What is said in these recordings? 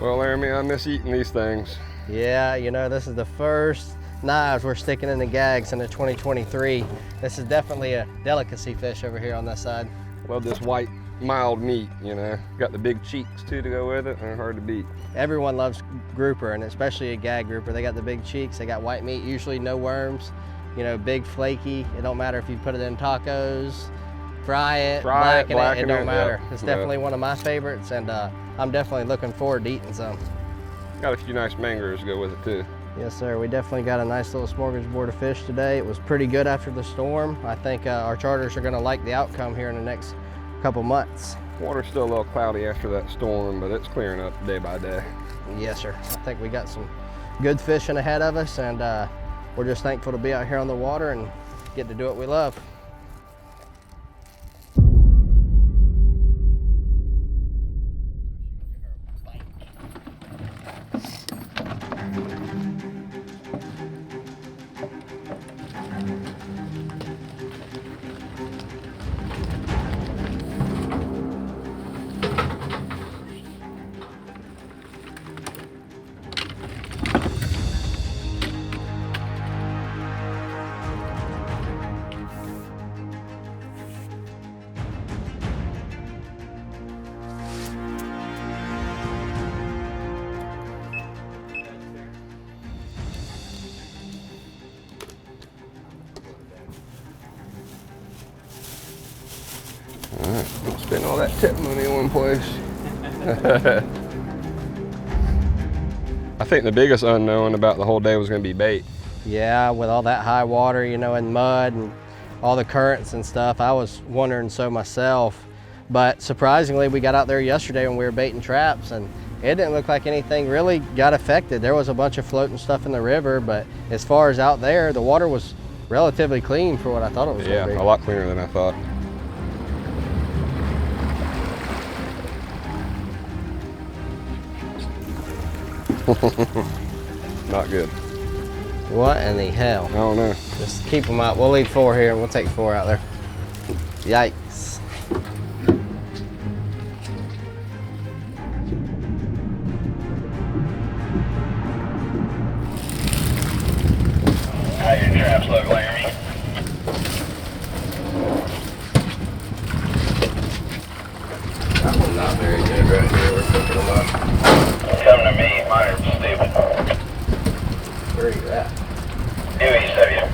Well, Laramy, I miss eating these things. Yeah, you know, this is the first knives we're sticking in the gags in the 2023. This is definitely a delicacy fish over here on this side. Love this white, mild meat, you know. Got the big cheeks too to go with it, and they're hard to beat. Everyone loves grouper, and especially a gag grouper. They got the big cheeks, they got white meat, usually no worms, you know, big flaky. It don't matter if you put it in tacos, fry it, blacken it, it don't matter. It's definitely one of my favorites, and I'm definitely looking forward to eating some. Got a few nice mangers to go with it too. Yes, sir. We definitely got a nice little smorgasbord of fish today. It was pretty good after the storm. I think our charters are going to like the outcome here in the next couple months. Water's still a little cloudy after that storm, but it's clearing up day by day. Yes, sir. I think we got some good fishing ahead of us, and we're just thankful to be out here on the water and get to do what we love. All right, don't spend all that tip money in one place. I think the biggest unknown about the whole day was going to be bait. Yeah, with all that high water, you know, and mud and all the currents and stuff, I was wondering so myself. But surprisingly, we got out there yesterday when we were baiting traps, and it didn't look like anything really got affected. There was a bunch of floating stuff in the river, but as far as out there, the water was relatively clean for what I thought it was going to be. Yeah, a lot cleaner than I thought. Not good. What in the hell? I don't know. Just keep them out. We'll leave 4 here and we'll take 4 out there. Yikes. How your traps look, Laramy? That one's not very good right here. We're cooking them up. Come to me, mine are stupid. Where are you at? Due east of you.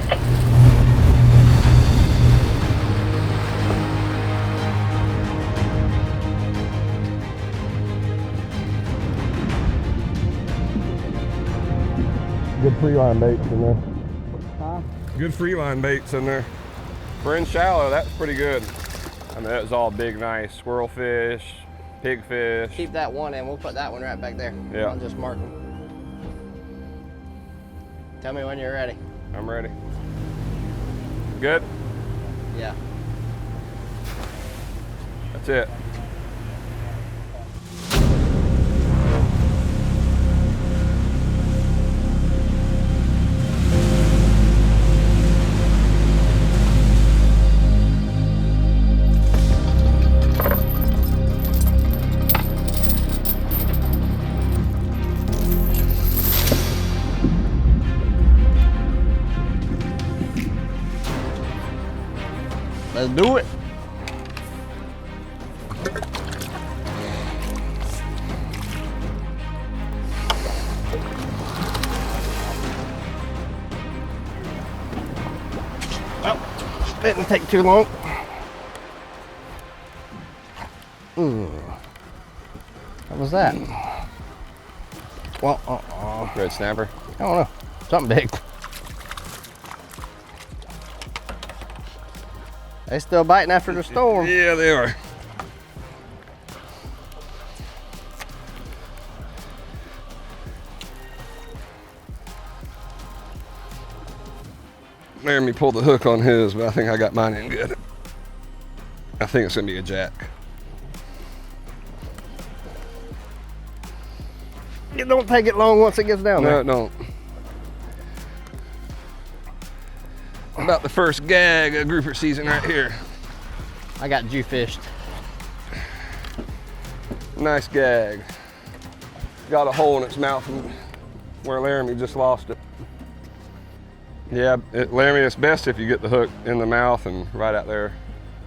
Good free line baits in there. Huh? Good free line baits in there. For in shallow, that's pretty good. I mean, that was all big, nice squirrel fish, pigfish. Keep that one in. We'll put that one right back there. Yeah. I'll just mark them. Tell me when you're ready. I'm ready. Good? Yeah. That's it. Let's do it. Well, didn't take too long. What was that? Well, Red snapper. I don't know. Something big. They still biting after the storm. Yeah, they are. Laramy pulled the hook on his, but I think I got mine in good. I think it's gonna be a jack. It don't take it long once it gets down No, there. it don't. About the first gag of grouper season right here. I got Jew fished. Nice gag. got a hole in its mouth from where Laramy just lost it. Yeah, Laramy, it's best if you get the hook in the mouth and right out there.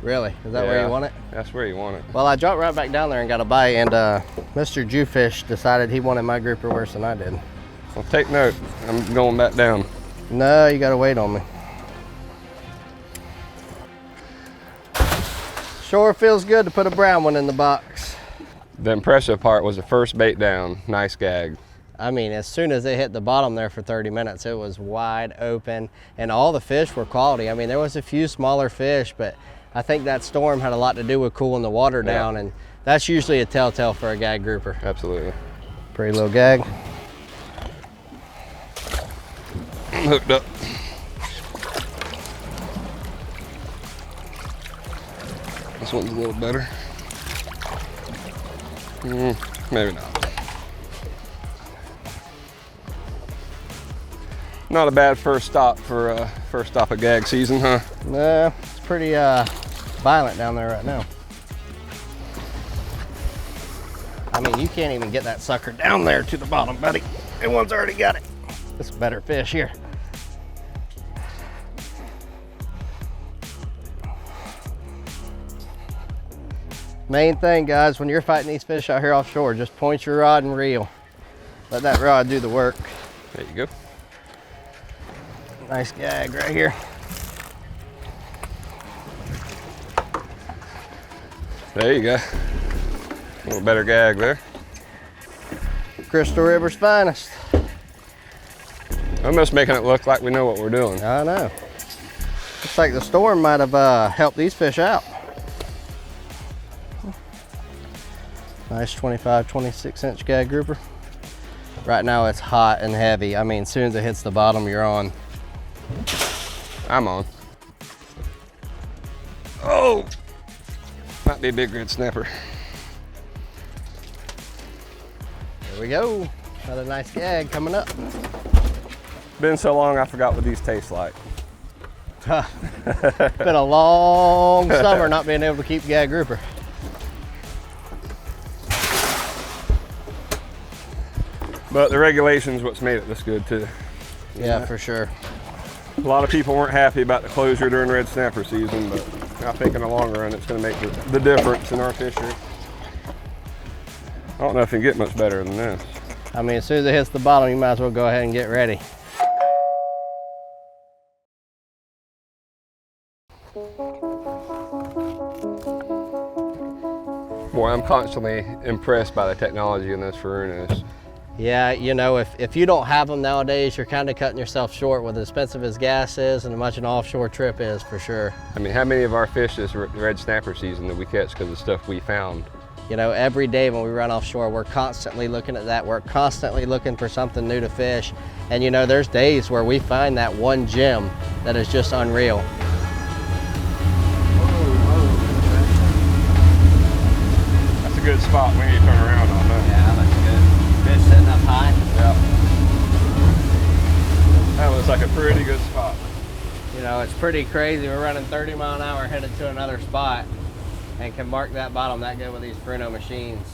Really? Is that where you want it? That's where you want it. Well, I dropped right back down there and got a bite, and Mr. Jewfish decided he wanted my grouper worse than I did. Well, take note. I'm going back down. No, you gotta wait on me. Sure feels good to put a brown one in the box. The impressive part was the first bait down. Nice gag. I mean, as soon as it hit the bottom there for 30 minutes, it was wide open, and all the fish were quality. I mean, there was a few smaller fish, but I think that storm had a lot to do with cooling the water down, and that's usually a telltale for a gag grouper. Absolutely. Pretty little gag. I'm hooked up. This one's a little better. Maybe not. Not a bad first stop for first stop of gag season, huh? Nah, it's pretty violent down there right now. I mean, you can't even get that sucker down there to the bottom, buddy. And one's already got it. It's a better fish here. Main thing, guys, when you're fighting these fish out here offshore, just point your rod and reel. Let that rod do the work. There you go. Nice gag right here. There you go. A little better gag there. Crystal River's finest. Almost making it look like we know what we're doing. I know. Looks like the storm might have helped these fish out. Nice 25, 26 inch gag grouper. Right now it's hot and heavy. I mean, as soon as it hits the bottom, you're on. I'm on. Oh! Might be a big red snapper. There we go. Another nice gag coming up. Been so long I forgot what these taste like. Been a long summer not being able to keep gag grouper. But the regulation's what's made it this good too. Yeah, for sure. A lot of people weren't happy about the closure during red snapper season, but I think in the long run it's going to make the difference in our fishery. I don't know if you can get much better than this. I mean, as soon as it hits the bottom, you might as well go ahead and get ready. Boy, I'm constantly impressed by the technology in this Furunos. Yeah, you know, if you don't have them nowadays, you're kind of cutting yourself short with as expensive as gas is and how much an offshore trip is, for sure. I mean, how many of our fish this red snapper season that we catch because of stuff we found? You know, every day when we run offshore, we're constantly looking at that. We're constantly looking for something new to fish. And you know, there's days where we find that one gem that is just unreal. That's a good spot. We need to turn around on that. Yeah, that's good. Fish sitting up high. Yeah. That looks like a pretty good spot. You know, it's pretty crazy. We're running 30 mile an hour headed to another spot and can mark that bottom that good with these Furuno machines.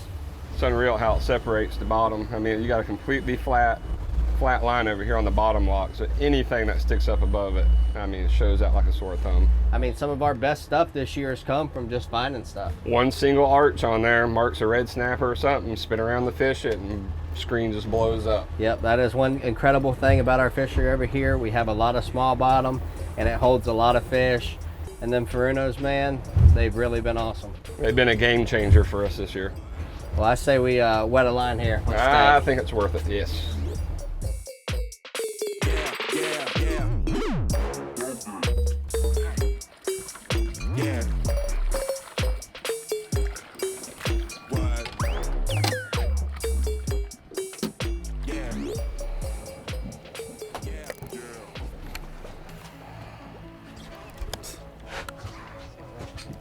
It's unreal how it separates the bottom. I mean, you got a completely flat line over here on the bottom lock, so anything that sticks up above it, I mean, it shows out like a sore thumb. I mean, some of our best stuff this year has come from just finding stuff. One single arch on there marks a red snapper or something, spin around the fish it, and screen just blows up. Yep, that is one incredible thing about our fishery over here. We have a lot of small bottom, and it holds a lot of fish. And then Furunos, man, they've really been awesome. They've been a game changer for us this year. Well, I say we wet a line here. I think it's worth it, yes.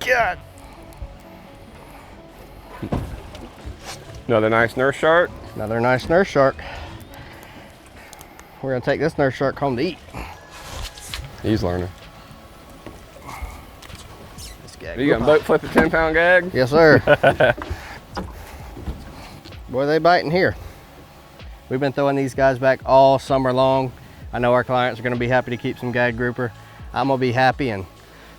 God. Another nice nurse shark. Another nice nurse shark. We're gonna take this nurse shark home to eat. He's learning. Gag. You gonna boat flip a 10-pound gag? Yes, sir. Boy, they biting here. We've been throwing these guys back all summer long. I know our clients are gonna be happy to keep some gag grouper. I'm gonna be happy, and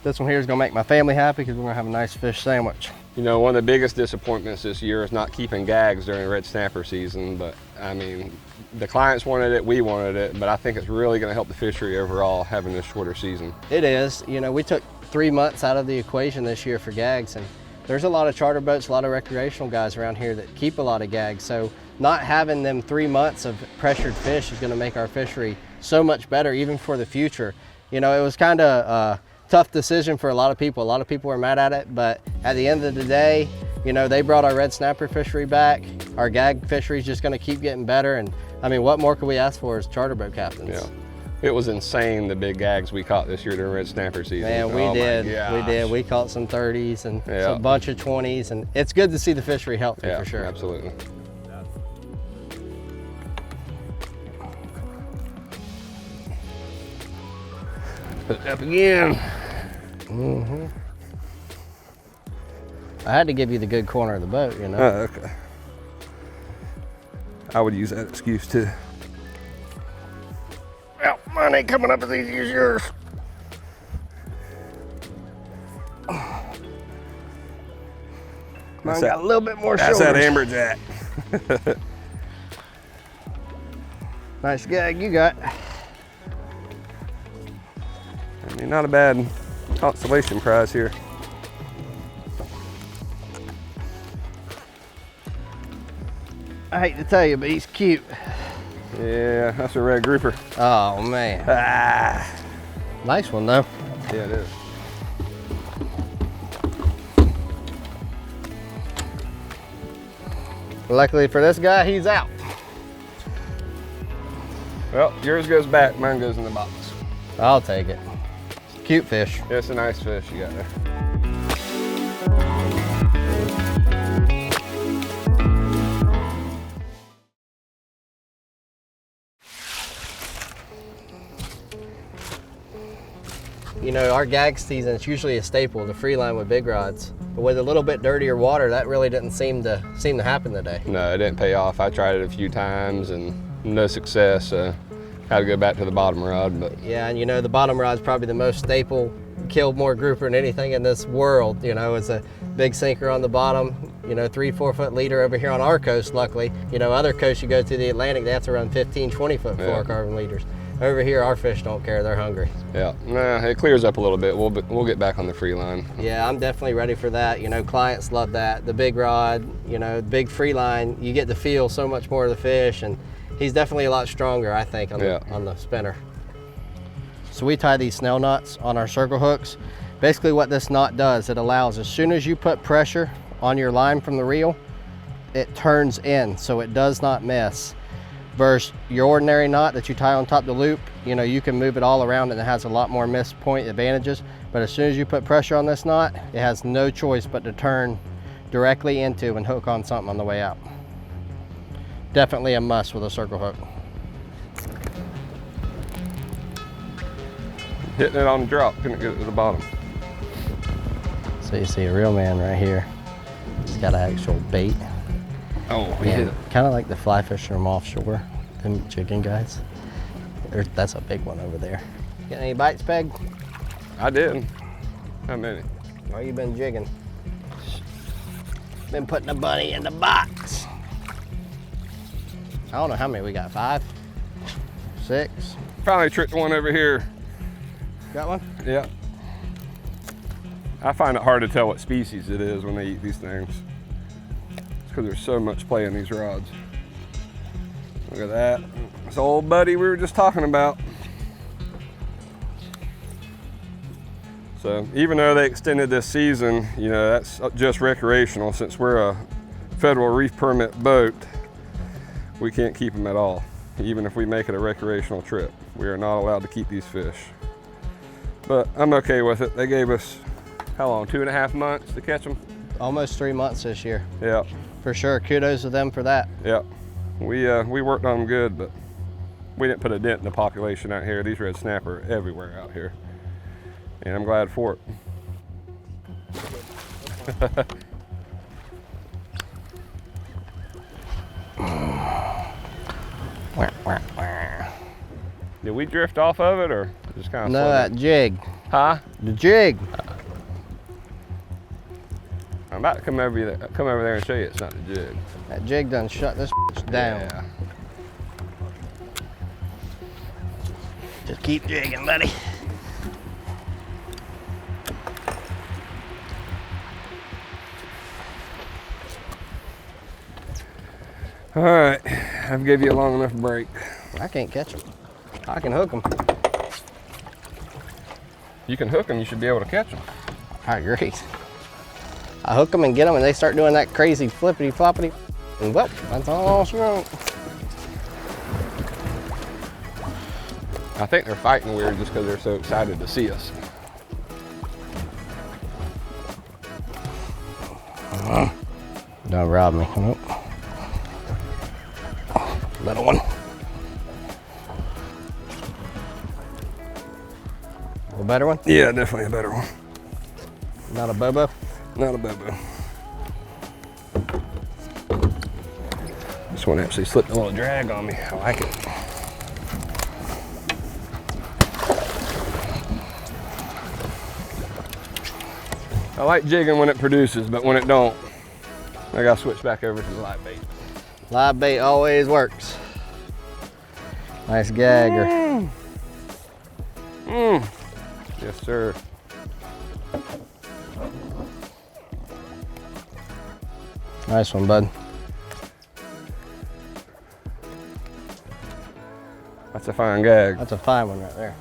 this one here is gonna make my family happy because we're gonna have a nice fish sandwich. You know, one of the biggest disappointments this year is not keeping gags during red snapper season, but I mean, the clients wanted it, we wanted it, but I think it's really gonna help the fishery overall having this shorter season. It is. You know, we took 3 months out of the equation this year for gags, and there's a lot of charter boats, a lot of recreational guys around here that keep a lot of gags. So not having them 3 months of pressured fish is gonna make our fishery so much better, even for the future. You know, it was kind of a tough decision for a lot of people. A lot of people were mad at it, but at the end of the day, you know, they brought our red snapper fishery back. Our gag fishery is just gonna keep getting better. And I mean, what more could we ask for as charter boat captains? Yeah. It was insane, the big gags we caught this year during red snapper season. Man, we did. We caught some 30s and a bunch of 20s, and it's good to see the fishery healthy, for sure. Absolutely. Put it up again. I had to give you the good corner of the boat, you know. Oh, okay. I would use that excuse too. Well, mine ain't coming up as easy as yours. Mine got a little bit more That's shoulders. that amberjack. Nice gag you got. I mean, not a bad consolation prize here. I hate to tell you, but he's cute. Yeah, that's a red grouper. Oh man. Ah. Nice one though. Yeah, it is. Luckily for this guy, he's out. Well, yours goes back, mine goes in the box. I'll take it. Cute fish. It's a nice fish you got there. You know, our gag season is usually a staple, the free line with big rods. But with a little bit dirtier water, that really didn't seem to happen today. No, it didn't pay off. I tried it a few times and no success. Had to go back to the bottom rod, but yeah, and you know, the bottom rod's probably the most staple, killed more grouper than anything in this world. You know, it's a big sinker on the bottom, you know, 3-4 foot leader over here on our coast, luckily. You know, other coasts you go to the Atlantic, they have to run 15-20 foot fluorocarbon leaders. Over here, our fish don't care, they're hungry. yeah, nah, it clears up a little bit. We'll get back on the free line. Yeah, I'm definitely ready for that. You know, clients love that. The big rod, you know, big free line, you get to feel so much more of the fish, and he's definitely a lot stronger, I think, on the spinner. So we tie these snell knots on our circle hooks. Basically what this knot does, it allows, as soon as you put pressure on your line from the reel, it turns in, so it does not miss. Versus your ordinary knot that you tie on top of the loop, you know, you can move it all around and it has a lot more miss point advantages. But as soon as you put pressure on this knot, it has no choice but to turn directly into and hook on something on the way out. Definitely a must with a circle hook. Hitting it on the drop, couldn't get it to the bottom. So you see a real man right here. He's got an actual bait. Oh, we hit it. Kind of like the fly fisher from offshore, them jigging guys. That's a big one over there. Get any bites, Peg? I did. How many? Oh, you been jigging. Been putting a bunny in the box. I don't know how many we got, 5, 6. Finally tricked one over here. Got one? Yeah. I find it hard to tell what species it is when they eat these things. It's because there's so much play in these rods. Look at that. This old buddy we were just talking about. So even though they extended this season, you know, that's just recreational. Since we're a federal reef permit boat, we can't keep them at all. Even if we make it a recreational trip, we are not allowed to keep these fish. But I'm okay with it. They gave us, how long, 2.5 months to catch them? Almost 3 months this year. Yeah. For sure, kudos to them for that. Yeah. We worked on them good, but we didn't put a dent in the population out here. These red snapper are everywhere out here. And I'm glad for it. Did we drift off of it or just kind of? No, that jig. Huh? The jig. I'm about to come over there and show you it's not the jig. That jig done shut this bitch down. Yeah. Just keep jigging, buddy. All right, I've gave you a long enough break. I can't catch them. I can hook them. You can hook them, you should be able to catch them. I agree. I hook them and get them, and they start doing that crazy flippity floppity, and well, that's all she wrote. I think they're fighting weird just because they're so excited to see us. Don't rob me. Nope. Little one. A better one? Yeah, definitely a better one. Not a bobo? Not a bobo. This one actually slipped a little drag on me. I like it. I like jigging when it produces, but when it don't, I gotta switch back over to the live bait. Live bait always works. Nice gagger. Yes, sir. Nice one, bud. That's a fine gag. That's a fine one right there.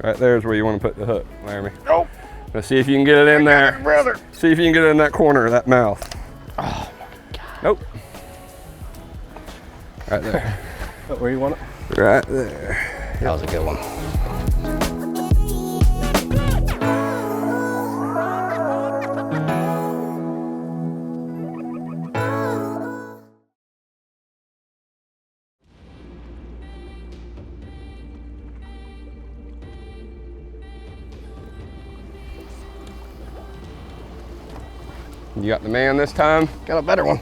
Right there's where you want to put the hook, Laramy. Nope. Let's see if you can get it in there. Brother. See if you can get it in that corner of that mouth. Oh my God. Nope. Right there. Where you want it? Right there. That was a good one. You got the man this time? Got a better one.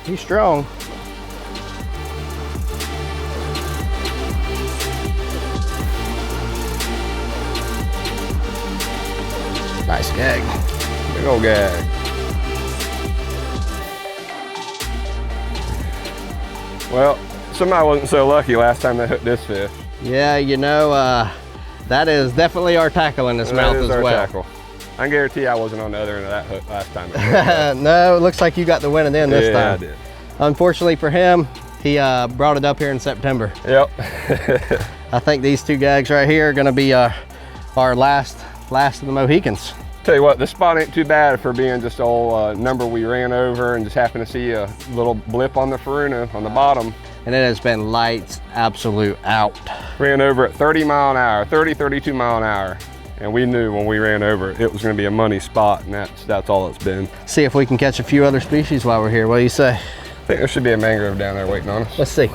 He's strong. Nice gag. Big old gag. Well, somebody wasn't so lucky last time they hooked this fish. Yeah, you know, that is definitely our tackle in this mouth as well. Tackle. I can guarantee I wasn't on the other end of that hook last time. No, it looks like you got the winning in this time. Yeah, I did. Unfortunately for him, he brought it up here in September. Yep. I think these two gags right here are gonna be our last of the Mohicans. Tell you what, this spot ain't too bad for being just an old number we ran over and just happened to see a little blip on the Faruna on the bottom. And it has been lights absolute out. Ran over at 30 mile an hour, 30, 32 mile an hour. And we knew when we ran over it was gonna be a money spot, and that's all it's been. See if we can catch a few other species while we're here. What do you say? I think there should be a mangrove down there waiting on us. Let's see.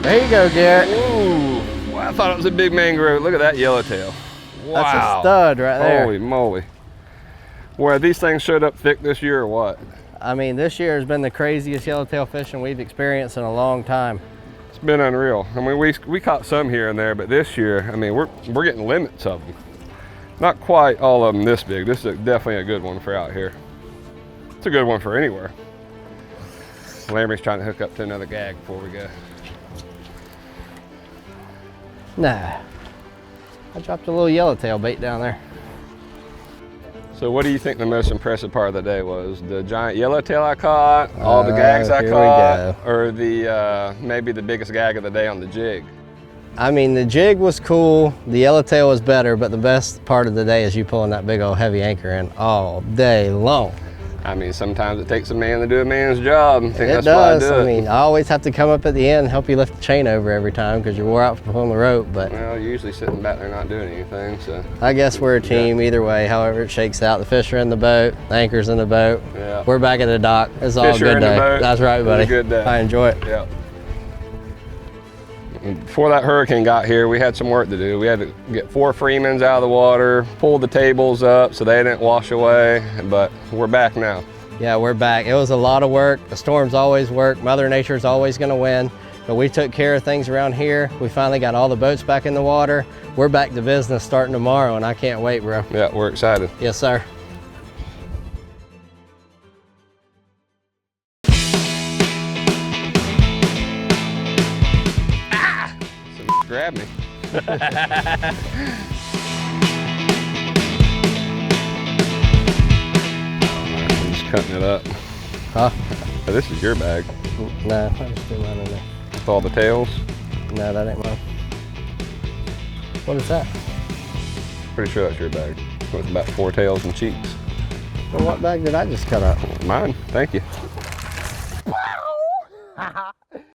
There you go, Garrett. Ooh, well, I thought it was a big mangrove. Look at that yellowtail. Wow. That's a stud right there. Holy moly. Well, these things showed up thick this year or what? I mean, this year has been the craziest yellowtail fishing we've experienced in a long time. It's been unreal. I mean, we caught some here and there, but this year, I mean, we're getting limits of them. Not quite all of them this big. This is definitely a good one for out here. It's a good one for anywhere. Laramy's trying to hook up to another gag before we go. Nah. I dropped a little yellowtail bait down there. So what do you think the most impressive part of the day was? The giant yellowtail I caught, all the gags I caught, or the maybe the biggest gag of the day on the jig? I mean, the jig was cool, the yellowtail was better, but the best part of the day is you pulling that big old heavy anchor in all day long. I mean, sometimes it takes a man to do a man's job. I think It that's does. why I do it. I mean, I always have to come up at the end and help you lift the chain over every time because you're wore out from pulling the rope, but Well, you're usually sitting back there not doing anything, so. I guess we're a team either way, however it shakes out. The fish are in the boat, the anchor's in the boat. Yeah. We're back at the dock. It's all a Fish are good in the day. boat. That's right, It was a buddy. good day. I enjoy it. Yeah. Before that hurricane got here, we had some work to do. We had to get 4 Freemans out of the water, pull the tables up so they didn't wash away, but we're back now. Yeah, we're back. It was a lot of work. The storms always work. Mother Nature's always gonna win. But we took care of things around here. We finally got all the boats back in the water. We're back to business starting tomorrow, and I can't wait, bro. Yeah, we're excited. Yes, sir. Grab me. I'm just cutting it up. Huh? Oh, this is your bag No, I just threw mine in there. with all the tails. No, that ain't mine. What is that? Pretty sure that's your bag. With about 4 tails and cheeks. Well, what bag did I just cut up? Mine, thank you.